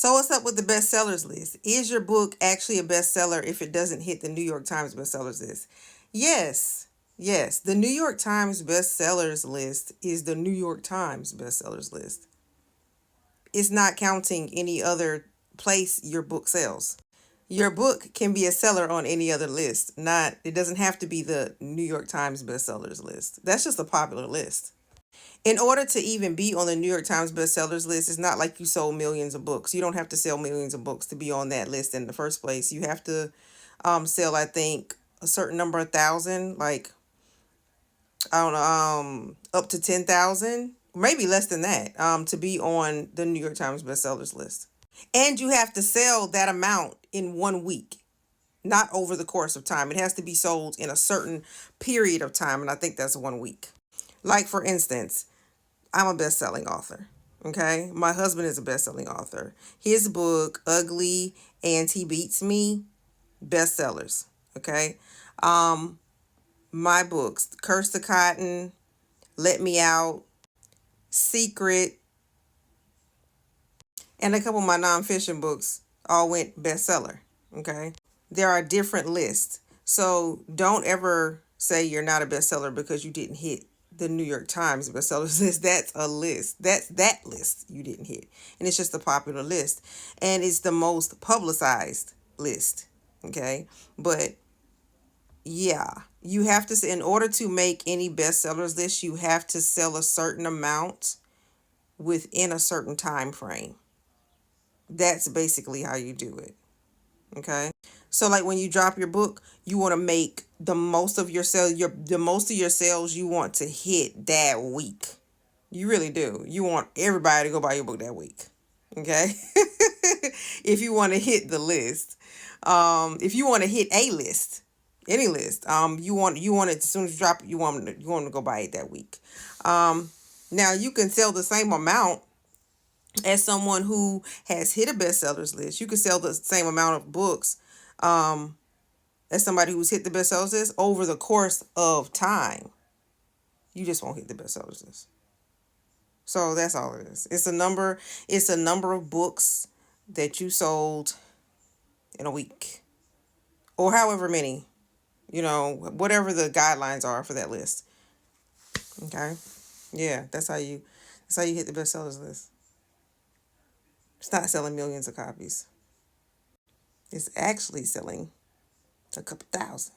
So what's up with the bestsellers list? Is your book actually a bestseller if it doesn't hit the New York Times bestsellers list? Yes. Yes, the New York Times bestsellers list is the New York Times bestsellers list. It's not counting any other place your book sells. Your book can be a seller on any other list. Not it doesn't have to be the New York Times bestsellers list. That's just a popular list. In order to even be on the New York Times bestsellers list, it's not like you sold millions of books. You don't have to sell millions of books to be on that list in the first place. You have to sell, I think, a certain number of thousand, like I don't know, up to 10,000, maybe less than that, to be on the New York Times bestsellers list. And you have to sell that amount in 1 week, not over the course of time. It has to be sold in a certain period of time, and I think that's 1 week. Like for instance, I'm a best-selling author. Okay, my husband is a best-selling author. His book, Ugly and He Beats Me, bestsellers. Okay, my books, Curse the Cotton, Let Me Out, Secret, and a couple of my nonfiction books all went bestseller. Okay, there are different lists, so don't ever say you're not a bestseller because you didn't hit the New York Times bestsellers list. That's a list. That's that list you didn't hit. And it's just a popular list. And it's the most publicized list. Okay. But yeah, you have to, in order to make any bestsellers list, you have to sell a certain amount within a certain time frame. That's basically how you do it. Okay. So like when you drop your book, you want to make the most of your sales, the most of your sales you want to hit that week. You really do. You want everybody to go buy your book that week. Okay. If you want to hit the list. If you want to hit a list, any list, you want it as soon as you drop it, you want them to go buy it that week. Now you can sell the same amount as someone who has hit a bestsellers list. You can sell the same amount of books as somebody who's hit the bestsellers list over the course of time. You just won't hit the bestsellers list. So that's all it is. It's a number. It's a number of books that you sold in a week, or however many. Whatever the guidelines are for that list. Okay. Yeah, that's how you hit the bestsellers list. It's not selling millions of copies. It's actually selling a couple thousand.